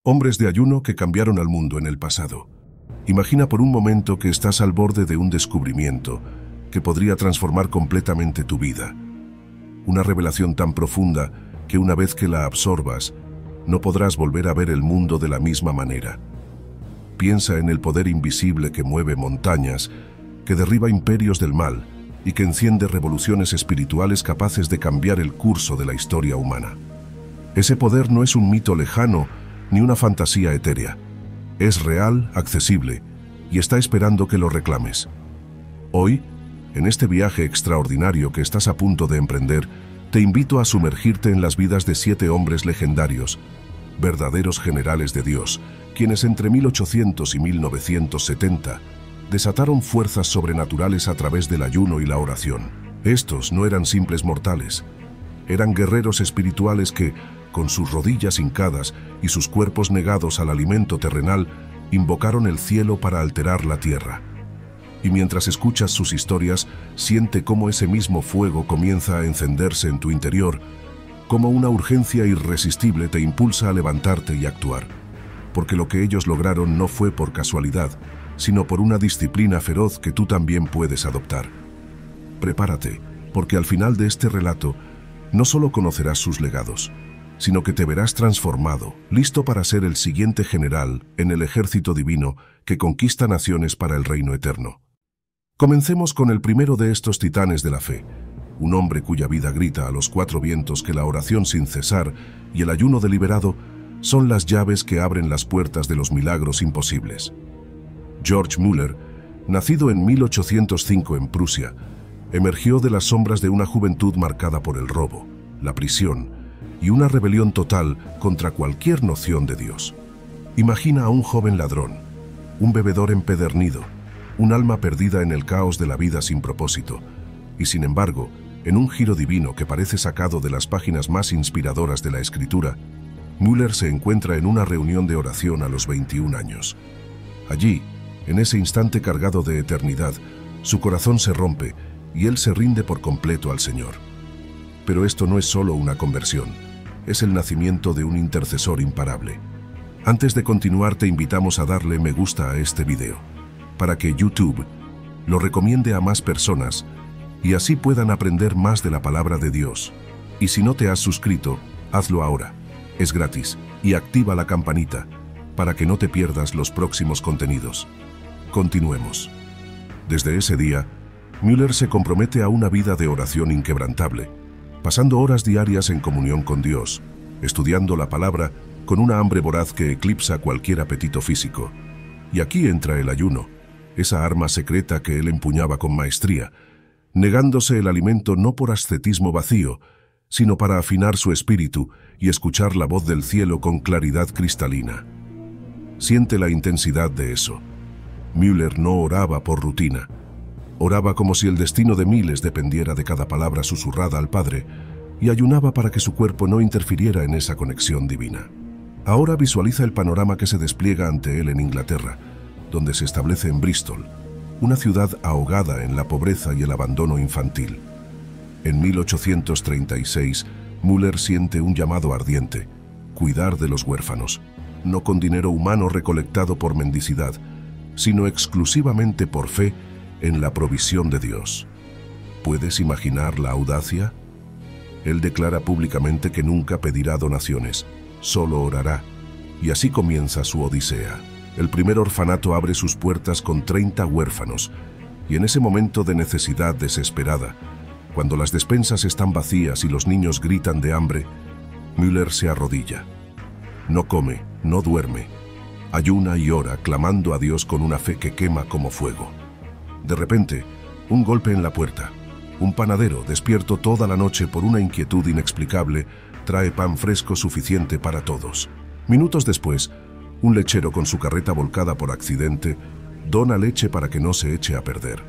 Hombres de ayuno que cambiaron al mundo en el pasado. Imagina por un momento que estás al borde de un descubrimiento que podría transformar completamente tu vida. Una revelación tan profunda que una vez que la absorbas, no podrás volver a ver el mundo de la misma manera. Piensa en el poder invisible que mueve montañas, que derriba imperios del mal y que enciende revoluciones espirituales capaces de cambiar el curso de la historia humana. Ese poder no es un mito lejano ni una fantasía etérea. Es real, accesible, y está esperando que lo reclames. Hoy, en este viaje extraordinario que estás a punto de emprender, te invito a sumergirte en las vidas de 7 hombres legendarios, verdaderos generales de Dios, quienes entre 1800 y 1970 desataron fuerzas sobrenaturales a través del ayuno y la oración. Estos no eran simples mortales, eran guerreros espirituales que, con sus rodillas hincadas y sus cuerpos negados al alimento terrenal, invocaron el cielo para alterar la tierra. Y mientras escuchas sus historias, siente cómo ese mismo fuego comienza a encenderse en tu interior, cómo una urgencia irresistible te impulsa a levantarte y actuar. Porque lo que ellos lograron no fue por casualidad, sino por una disciplina feroz que tú también puedes adoptar. Prepárate, porque al final de este relato, no solo conocerás sus legados, sino que te verás transformado, listo para ser el siguiente general en el ejército divino que conquista naciones para el reino eterno. Comencemos con el primero de estos titanes de la fe, un hombre cuya vida grita a los 4 vientos que la oración sin cesar y el ayuno deliberado son las llaves que abren las puertas de los milagros imposibles. George Müller, nacido en 1805 en Prusia, emergió de las sombras de una juventud marcada por el robo, la prisión y una rebelión total contra cualquier noción de Dios. Imagina a un joven ladrón, un bebedor empedernido, un alma perdida en el caos de la vida sin propósito, y sin embargo, en un giro divino que parece sacado de las páginas más inspiradoras de la Escritura, Müller se encuentra en una reunión de oración a los 21 años. Allí, en ese instante cargado de eternidad, su corazón se rompe y él se rinde por completo al Señor. Pero esto no es solo una conversión, es el nacimiento de un intercesor imparable. Antes de continuar, te invitamos a darle me gusta a este video, para que YouTube lo recomiende a más personas y así puedan aprender más de la palabra de Dios. Y si no te has suscrito, hazlo ahora. Es gratis y activa la campanita para que no te pierdas los próximos contenidos. Continuemos. Desde ese día, Müller se compromete a una vida de oración inquebrantable, pasando horas diarias en comunión con Dios, estudiando la palabra con una hambre voraz que eclipsa cualquier apetito físico. Y aquí entra el ayuno, esa arma secreta que él empuñaba con maestría, negándose el alimento no por ascetismo vacío, sino para afinar su espíritu y escuchar la voz del cielo con claridad cristalina. Siente la intensidad de eso. Müller no oraba por rutina. Oraba como si el destino de miles dependiera de cada palabra susurrada al Padre, y ayunaba para que su cuerpo no interfiriera en esa conexión divina. Ahora visualiza el panorama que se despliega ante él en Inglaterra, donde se establece en Bristol, una ciudad ahogada en la pobreza y el abandono infantil. En 1836, Müller siente un llamado ardiente: cuidar de los huérfanos, no con dinero humano recolectado por mendicidad, sino exclusivamente por fe en la provisión de Dios. ¿Puedes imaginar la audacia? Él declara públicamente que nunca pedirá donaciones, solo orará, y así comienza su odisea. El primer orfanato abre sus puertas con 30 huérfanos, y en ese momento de necesidad desesperada, cuando las despensas están vacías y los niños gritan de hambre, Müller se arrodilla. No come, no duerme, ayuna y ora, clamando a Dios con una fe que quema como fuego. De repente, un golpe en la puerta. Un panadero, despierto toda la noche por una inquietud inexplicable, trae pan fresco suficiente para todos. Minutos después, un lechero con su carreta volcada por accidente dona leche para que no se eche a perder.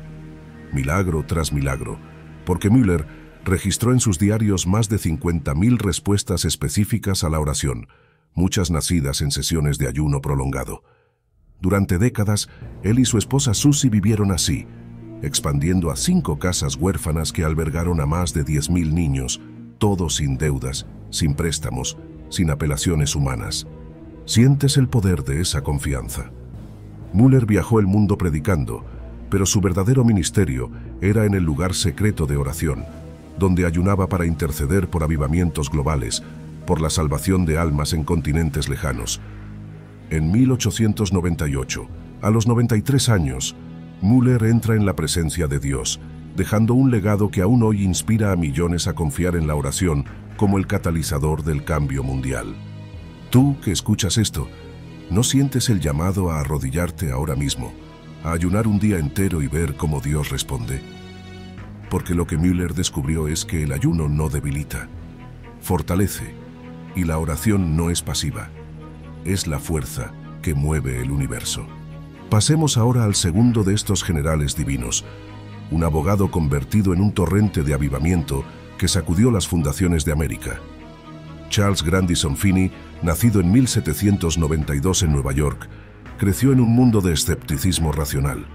Milagro tras milagro, porque Müller registró en sus diarios más de 50.000 respuestas específicas a la oración, muchas nacidas en sesiones de ayuno prolongado. Durante décadas, él y su esposa Susie vivieron así, expandiendo a 5 casas huérfanas que albergaron a más de 10.000 niños, todos sin deudas, sin préstamos, sin apelaciones humanas. Sientes el poder de esa confianza. Müller viajó el mundo predicando, pero su verdadero ministerio era en el lugar secreto de oración, donde ayunaba para interceder por avivamientos globales, por la salvación de almas en continentes lejanos. En 1898, a los 93 años, Müller entra en la presencia de Dios, dejando un legado que aún hoy inspira a millones a confiar en la oración como el catalizador del cambio mundial. Tú que escuchas esto, ¿no sientes el llamado a arrodillarte ahora mismo, a ayunar un día entero y ver cómo Dios responde? Porque lo que Müller descubrió es que el ayuno no debilita, fortalece, y la oración no es pasiva, es la fuerza que mueve el universo. Pasemos ahora al segundo de estos generales divinos, un abogado convertido en un torrente de avivamiento que sacudió las fundaciones de América. Charles Grandison Finney, nacido en 1792 en Nueva York, creció en un mundo de escepticismo racional,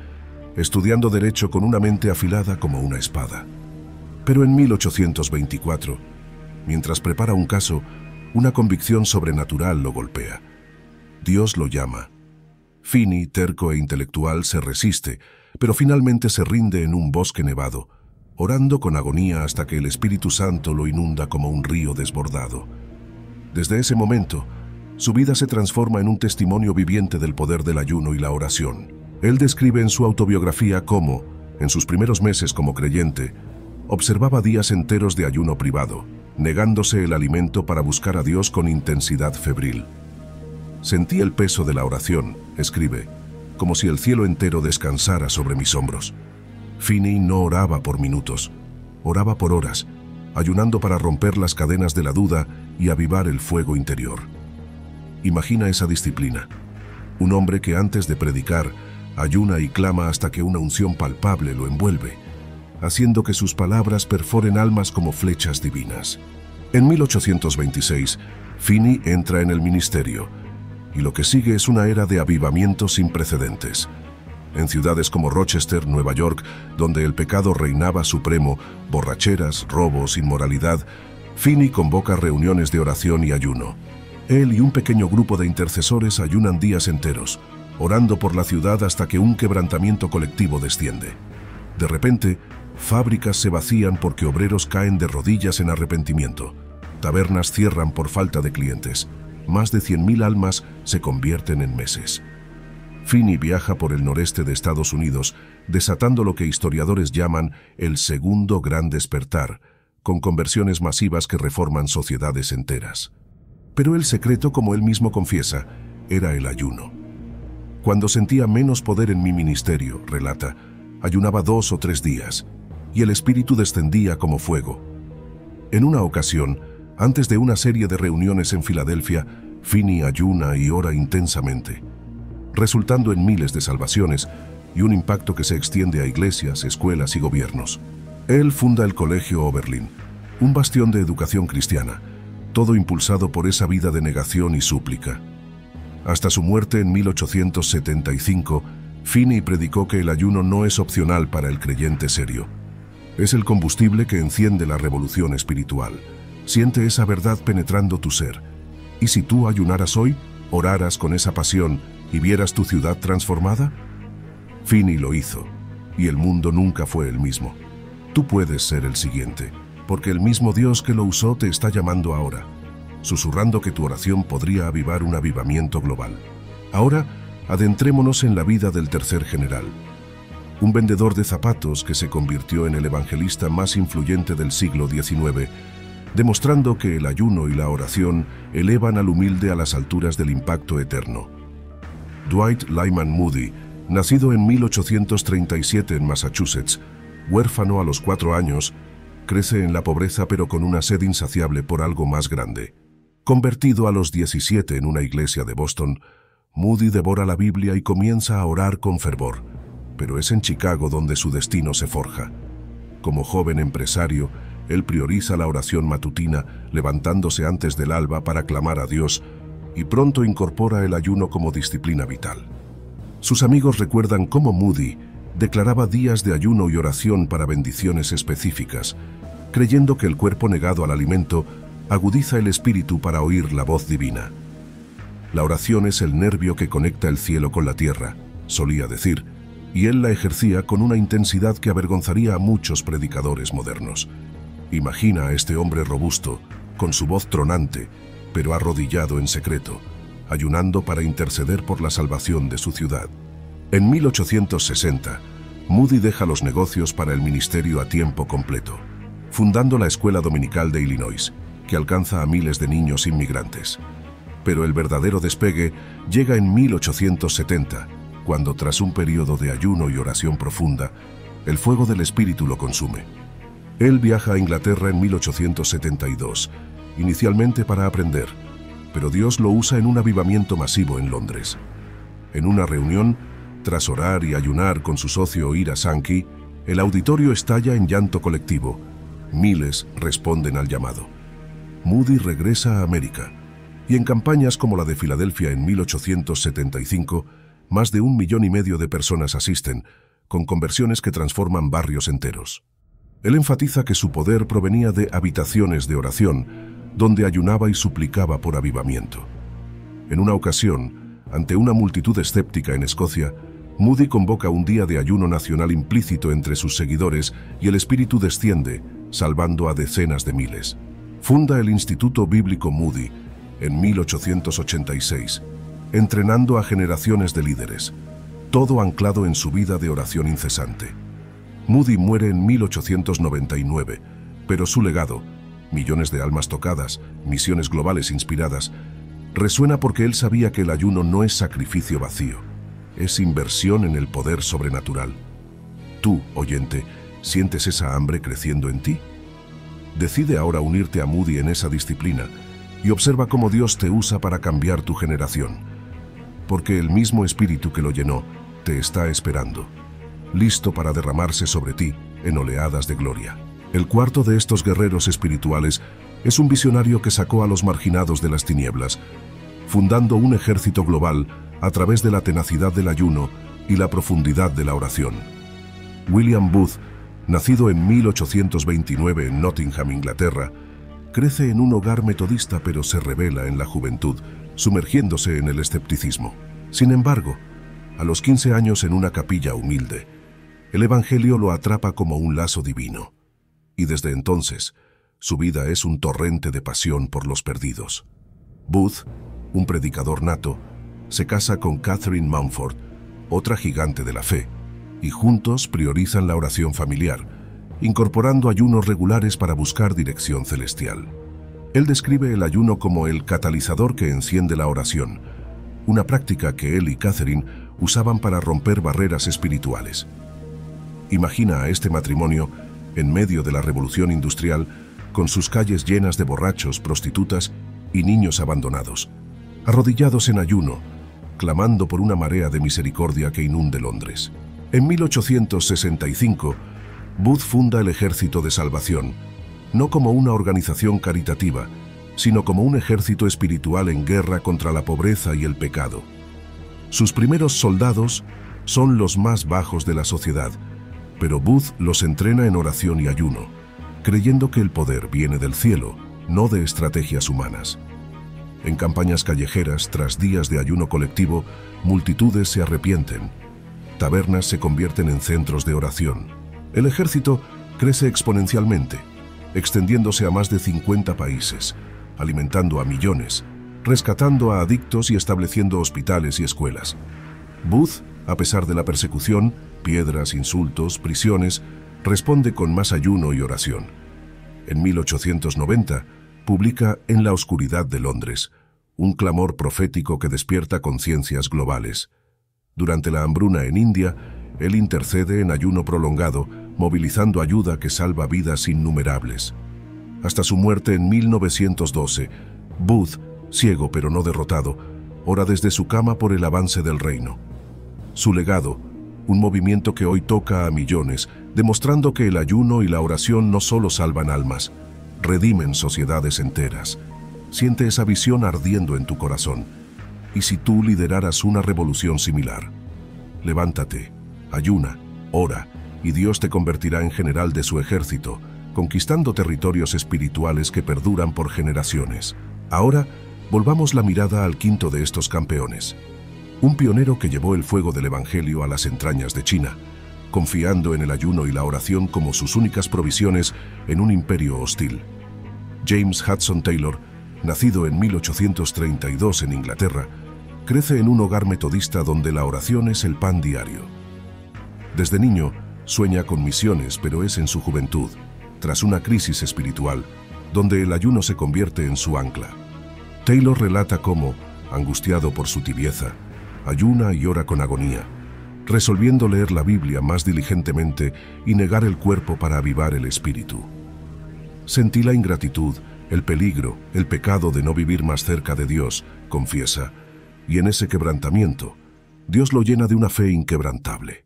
estudiando derecho con una mente afilada como una espada. Pero en 1824, mientras prepara un caso, una convicción sobrenatural lo golpea. Dios lo llama. Finney, terco e intelectual, se resiste, pero finalmente se rinde en un bosque nevado, orando con agonía hasta que el Espíritu Santo lo inunda como un río desbordado. Desde ese momento, su vida se transforma en un testimonio viviente del poder del ayuno y la oración. Él describe en su autobiografía cómo, en sus primeros meses como creyente, observaba días enteros de ayuno privado, negándose el alimento para buscar a Dios con intensidad febril. Sentí el peso de la oración, escribe, como si el cielo entero descansara sobre mis hombros. Finney no oraba por minutos, oraba por horas, ayunando para romper las cadenas de la duda y avivar el fuego interior. Imagina esa disciplina. Un hombre que antes de predicar, ayuna y clama hasta que una unción palpable lo envuelve, haciendo que sus palabras perforen almas como flechas divinas. En 1826, Finney entra en el ministerio, y lo que sigue es una era de avivamiento sin precedentes. En ciudades como Rochester, Nueva York, donde el pecado reinaba supremo, borracheras, robos, inmoralidad, Finney convoca reuniones de oración y ayuno. Él y un pequeño grupo de intercesores ayunan días enteros, orando por la ciudad hasta que un quebrantamiento colectivo desciende. De repente, fábricas se vacían porque obreros caen de rodillas en arrepentimiento. Tabernas cierran por falta de clientes. Más de 100.000 almas se convierten en meses. Finney viaja por el noreste de Estados Unidos, desatando lo que historiadores llaman el segundo gran despertar, con conversiones masivas que reforman sociedades enteras. Pero el secreto, como él mismo confiesa, era el ayuno. Cuando sentía menos poder en mi ministerio, relata, ayunaba 2 o 3 días, y el espíritu descendía como fuego. En una ocasión, antes de una serie de reuniones en Filadelfia, Finney ayuna y ora intensamente, resultando en miles de salvaciones y un impacto que se extiende a iglesias, escuelas y gobiernos. Él funda el Colegio Oberlin, un bastión de educación cristiana, todo impulsado por esa vida de negación y súplica. Hasta su muerte en 1875, Finney predicó que el ayuno no es opcional para el creyente serio. Es el combustible que enciende la revolución espiritual. Siente esa verdad penetrando tu ser. ¿Y si tú ayunaras hoy, oraras con esa pasión y vieras tu ciudad transformada? Finney lo hizo, y el mundo nunca fue el mismo. Tú puedes ser el siguiente, porque el mismo Dios que lo usó te está llamando ahora, susurrando que tu oración podría avivar un avivamiento global. Ahora, adentrémonos en la vida del tercer general, un vendedor de zapatos que se convirtió en el evangelista más influyente del siglo XIX, demostrando que el ayuno y la oración elevan al humilde a las alturas del impacto eterno. Dwight Lyman Moody, nacido en 1837 en Massachusetts, huérfano a los 4 años, crece en la pobreza pero con una sed insaciable por algo más grande. Convertido a los 17 en una iglesia de Boston, Moody devora la Biblia y comienza a orar con fervor, pero es en Chicago donde su destino se forja. Como joven empresario, él prioriza la oración matutina, levantándose antes del alba para clamar a Dios, y pronto incorpora el ayuno como disciplina vital. Sus amigos recuerdan cómo Moody declaraba días de ayuno y oración para bendiciones específicas, creyendo que el cuerpo negado al alimento agudiza el espíritu para oír la voz divina. La oración es el nervio que conecta el cielo con la tierra, solía decir, y él la ejercía con una intensidad que avergonzaría a muchos predicadores modernos. Imagina a este hombre robusto, con su voz tronante, pero arrodillado en secreto, ayunando para interceder por la salvación de su ciudad. En 1860, Moody deja los negocios para el ministerio a tiempo completo, fundando la Escuela Dominical de Illinois, que alcanza a miles de niños inmigrantes. Pero el verdadero despegue llega en 1870, cuando tras un periodo de ayuno y oración profunda, el fuego del Espíritu lo consume. Él viaja a Inglaterra en 1872, inicialmente para aprender, pero Dios lo usa en un avivamiento masivo en Londres. En una reunión, tras orar y ayunar con su socio Ira Sankey, el auditorio estalla en llanto colectivo. Miles responden al llamado. Moody regresa a América, y en campañas como la de Filadelfia en 1875, más de 1,5 millones de personas asisten, con conversiones que transforman barrios enteros. Él enfatiza que su poder provenía de habitaciones de oración, donde ayunaba y suplicaba por avivamiento. En una ocasión, ante una multitud escéptica en Escocia, Moody convoca un día de ayuno nacional implícito entre sus seguidores y el Espíritu desciende, salvando a decenas de miles. Funda el Instituto Bíblico Moody en 1886, entrenando a generaciones de líderes, todo anclado en su vida de oración incesante. Moody muere en 1899, pero su legado, millones de almas tocadas, misiones globales inspiradas, resuena porque él sabía que el ayuno no es sacrificio vacío, es inversión en el poder sobrenatural. Tú, oyente, ¿sientes esa hambre creciendo en ti? Decide ahora unirte a Moody en esa disciplina y observa cómo Dios te usa para cambiar tu generación, porque el mismo Espíritu que lo llenó te está esperando, listo para derramarse sobre ti en oleadas de gloria. El cuarto de estos guerreros espirituales es un visionario que sacó a los marginados de las tinieblas, fundando un ejército global a través de la tenacidad del ayuno y la profundidad de la oración. William Booth, nacido en 1829 en Nottingham, Inglaterra, crece en un hogar metodista pero se revela en la juventud, sumergiéndose en el escepticismo. Sin embargo, a los 15 años en una capilla humilde, el Evangelio lo atrapa como un lazo divino. Y desde entonces, su vida es un torrente de pasión por los perdidos. Booth, un predicador nato, se casa con Catherine Mumford, otra gigante de la fe, y juntos priorizan la oración familiar, incorporando ayunos regulares para buscar dirección celestial. Él describe el ayuno como el catalizador que enciende la oración, una práctica que él y Catherine usaban para romper barreras espirituales. Imagina a este matrimonio en medio de la revolución industrial, con sus calles llenas de borrachos, prostitutas y niños abandonados, arrodillados en ayuno, clamando por una marea de misericordia que inunde Londres. En 1865, Booth funda el Ejército de Salvación, no como una organización caritativa, sino como un ejército espiritual en guerra contra la pobreza y el pecado. Sus primeros soldados son los más bajos de la sociedad, pero Booth los entrena en oración y ayuno, creyendo que el poder viene del cielo, no de estrategias humanas. En campañas callejeras, tras días de ayuno colectivo, multitudes se arrepienten. Tabernas se convierten en centros de oración. El ejército crece exponencialmente, extendiéndose a más de 50 países, alimentando a millones, rescatando a adictos y estableciendo hospitales y escuelas. Booth, a pesar de la persecución, piedras, insultos, prisiones, responde con más ayuno y oración. En 1890, publica En la oscuridad de Londres, un clamor profético que despierta conciencias globales. Durante la hambruna en India, él intercede en ayuno prolongado, movilizando ayuda que salva vidas innumerables. Hasta su muerte en 1912, Booth, ciego pero no derrotado, ora desde su cama por el avance del reino. Su legado, un movimiento que hoy toca a millones, demostrando que el ayuno y la oración no solo salvan almas, redimen sociedades enteras. Siente esa visión ardiendo en tu corazón. ¿Y si tú lideraras una revolución similar? Levántate, ayuna, ora, y Dios te convertirá en general de su ejército, conquistando territorios espirituales que perduran por generaciones. Ahora, Volvamos la mirada al quinto de estos campeones. Un pionero que llevó el fuego del Evangelio a las entrañas de China, confiando en el ayuno y la oración como sus únicas provisiones en un imperio hostil. James Hudson Taylor, nacido en 1832 en Inglaterra, crece en un hogar metodista donde la oración es el pan diario. Desde niño, sueña con misiones, pero es en su juventud, tras una crisis espiritual, donde el ayuno se convierte en su ancla. Taylor relata cómo, angustiado por su tibieza, ayuna y ora con agonía, resolviendo leer la Biblia más diligentemente y negar el cuerpo para avivar el espíritu. Sentí la ingratitud, el peligro, el pecado de no vivir más cerca de Dios, confiesa, y en ese quebrantamiento, Dios lo llena de una fe inquebrantable.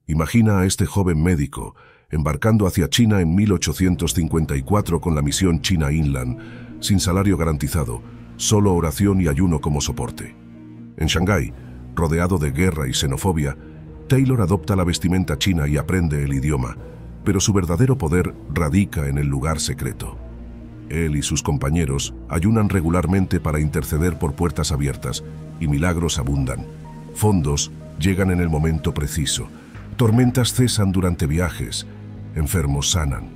Imagina a este joven médico embarcando hacia China en 1854 con la misión China Inland, sin salario garantizado, solo oración y ayuno como soporte. En Shanghái, rodeado de guerra y xenofobia, Taylor adopta la vestimenta china y aprende el idioma, pero su verdadero poder radica en el lugar secreto. Él y sus compañeros ayunan regularmente para interceder por puertas abiertas, y milagros abundan. Fondos llegan en el momento preciso. Tormentas cesan durante viajes. Enfermos sanan.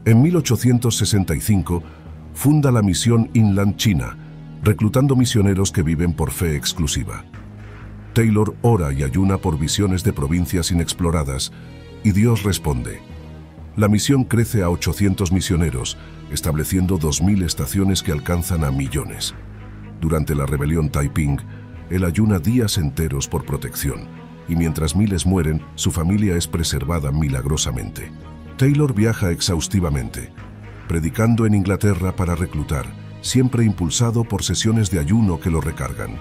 En 1865, funda la misión Inland China, reclutando misioneros que viven por fe exclusiva. Taylor ora y ayuna por visiones de provincias inexploradas, y Dios responde. La misión crece a 800 misioneros, estableciendo 2000 estaciones que alcanzan a millones. Durante la rebelión Taiping, él ayuna días enteros por protección, y mientras miles mueren, su familia es preservada milagrosamente. Taylor viaja exhaustivamente, predicando en Inglaterra para reclutar, siempre impulsado por sesiones de ayuno que lo recargan.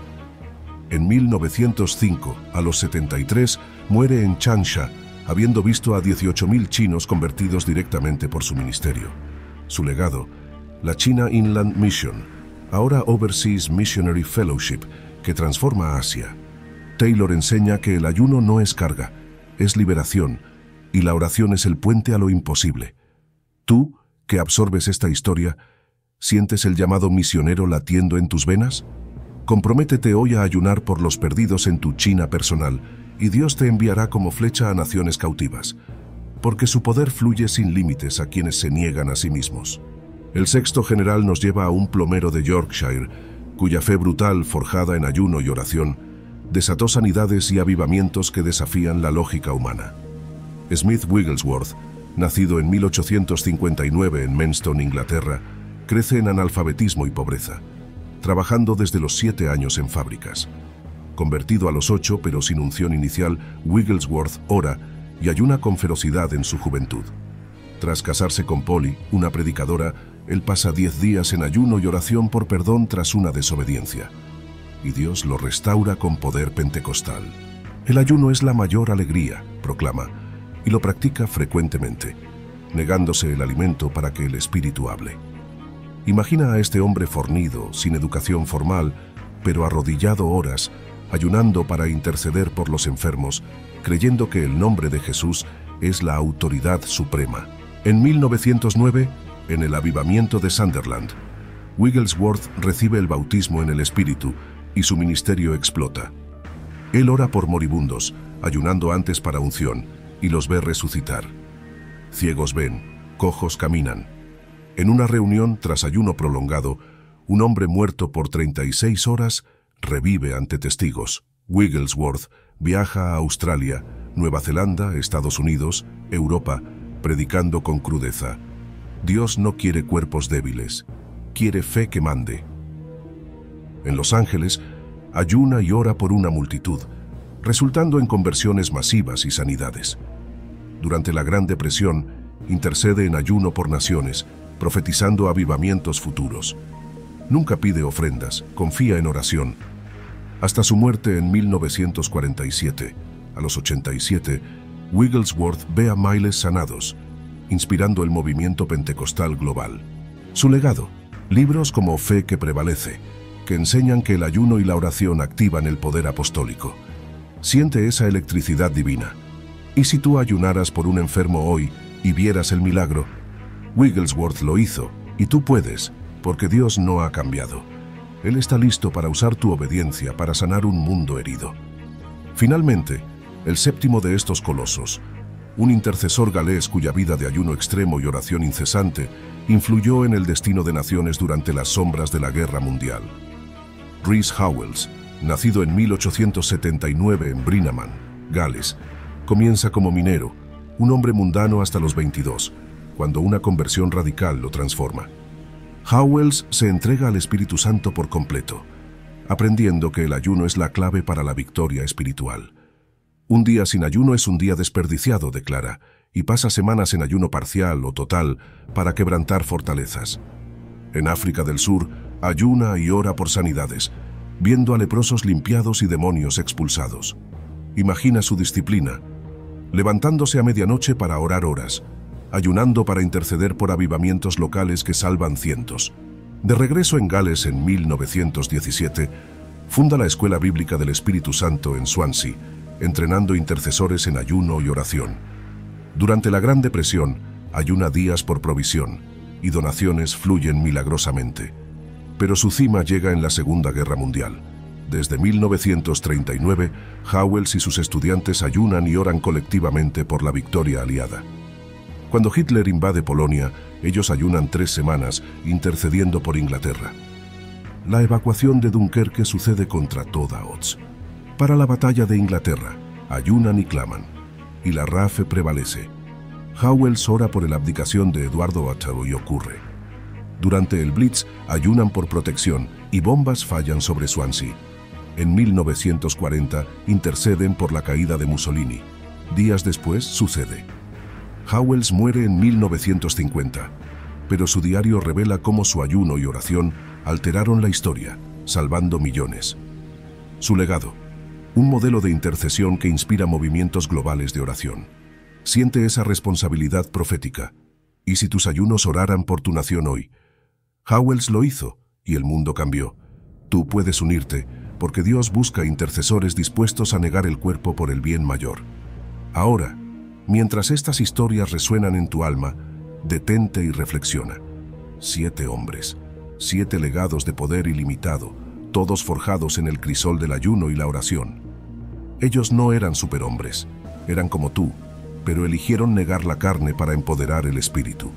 En 1905, a los 73, muere en Changsha, habiendo visto a 18.000 chinos convertidos directamente por su ministerio. Su legado, la China Inland Mission, ahora Overseas Missionary Fellowship, que transforma a Asia. Taylor enseña que el ayuno no es carga, es liberación, y la oración es el puente a lo imposible. Tú, que absorbes esta historia, ¿sientes el llamado misionero latiendo en tus venas? Comprométete hoy a ayunar por los perdidos en tu China personal, y Dios te enviará como flecha a naciones cautivas, porque su poder fluye sin límites a quienes se niegan a sí mismos. El sexto general nos lleva a un plomero de Yorkshire, cuya fe brutal, forjada en ayuno y oración, desató sanidades y avivamientos que desafían la lógica humana. Smith Wigglesworth, nacido en 1859 en Manston, Inglaterra, crece en analfabetismo y pobreza, trabajando desde los 7 años en fábricas. Convertido a los 8, pero sin unción inicial, Wigglesworth ora y ayuna con ferocidad en su juventud. Tras casarse con Polly, una predicadora, él pasa 10 días en ayuno y oración por perdón tras una desobediencia. Y Dios lo restaura con poder pentecostal. El ayuno es la mayor alegría, proclama, y lo practica frecuentemente, negándose el alimento para que el espíritu hable. Imagina a este hombre fornido, sin educación formal, pero arrodillado horas, ayunando para interceder por los enfermos, creyendo que el nombre de Jesús es la autoridad suprema. En 1909, en el avivamiento de Sunderland, Wigglesworth recibe el bautismo en el Espíritu y su ministerio explota. Él ora por moribundos, ayunando antes para unción, y los ve resucitar. Ciegos ven, cojos caminan. En una reunión tras ayuno prolongado, un hombre muerto por 36 horas revive ante testigos. Wigglesworth viaja a Australia, Nueva Zelanda, Estados Unidos, Europa, predicando con crudeza. Dios no quiere cuerpos débiles, quiere fe que mande. En Los Ángeles, ayuna y ora por una multitud, resultando en conversiones masivas y sanidades. Durante la Gran Depresión, intercede en ayuno por naciones, profetizando avivamientos futuros. Nunca pide ofrendas, confía en oración. Hasta su muerte en 1947, a los 87, Wigglesworth ve a miles sanados, inspirando el movimiento pentecostal global. Su legado, libros como Fe que prevalece, que enseñan que el ayuno y la oración activan el poder apostólico. Siente esa electricidad divina. ¿Y si tú ayunaras por un enfermo hoy y vieras el milagro? Wigglesworth lo hizo, y tú puedes, porque Dios no ha cambiado. Él está listo para usar tu obediencia para sanar un mundo herido. Finalmente, el séptimo de estos colosos, un intercesor galés cuya vida de ayuno extremo y oración incesante influyó en el destino de naciones durante las sombras de la Guerra Mundial. Rhys Howells, nacido en 1879 en Brinnaman, Gales, comienza como minero, un hombre mundano hasta los 22, cuando una conversión radical lo transforma. Howells se entrega al Espíritu Santo por completo, aprendiendo que el ayuno es la clave para la victoria espiritual. Un día sin ayuno es un día desperdiciado, declara, y pasa semanas en ayuno parcial o total para quebrantar fortalezas. En África del Sur, ayuna y ora por sanidades, viendo a leprosos limpiados y demonios expulsados. Imagina su disciplina, levantándose a medianoche para orar horas, ayunando para interceder por avivamientos locales que salvan cientos. De regreso en Gales en 1917, funda la Escuela Bíblica del Espíritu Santo en Swansea, entrenando intercesores en ayuno y oración. Durante la Gran Depresión, ayuna días por provisión, y donaciones fluyen milagrosamente. Pero su cima llega en la Segunda Guerra Mundial. Desde 1939, Howells y sus estudiantes ayunan y oran colectivamente por la victoria aliada. Cuando Hitler invade Polonia, ellos ayunan 3 semanas, intercediendo por Inglaterra. La evacuación de Dunkerque sucede contra toda odds. Para la batalla de Inglaterra, ayunan y claman, y la RAF prevalece. Howells ora por la abdicación de Eduardo Waterloo y ocurre. Durante el Blitz, ayunan por protección y bombas fallan sobre Swansea. En 1940, interceden por la caída de Mussolini. Días después, sucede. Howells muere en 1950, pero su diario revela cómo su ayuno y oración alteraron la historia, salvando millones. Su legado, un modelo de intercesión que inspira movimientos globales de oración. Siente esa responsabilidad profética. ¿Y si tus ayunos oraran por tu nación hoy? Howells lo hizo, y el mundo cambió. Tú puedes unirte, porque Dios busca intercesores dispuestos a negar el cuerpo por el bien mayor. Ahora, mientras estas historias resuenan en tu alma, detente y reflexiona. 7 hombres, 7 legados de poder ilimitado, todos forjados en el crisol del ayuno y la oración. Ellos no eran superhombres, eran como tú, pero eligieron negar la carne para empoderar el espíritu.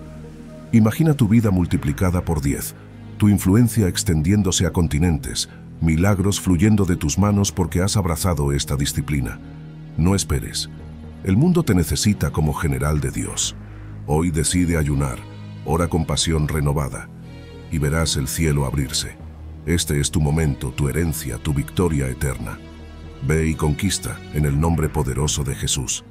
Imagina tu vida multiplicada por 10, tu influencia extendiéndose a continentes, milagros fluyendo de tus manos porque has abrazado esta disciplina. No esperes. El mundo te necesita como general de Dios. Hoy decide ayunar, ora con pasión renovada, y verás el cielo abrirse. Este es tu momento, tu herencia, tu victoria eterna. Ve y conquista en el nombre poderoso de Jesús.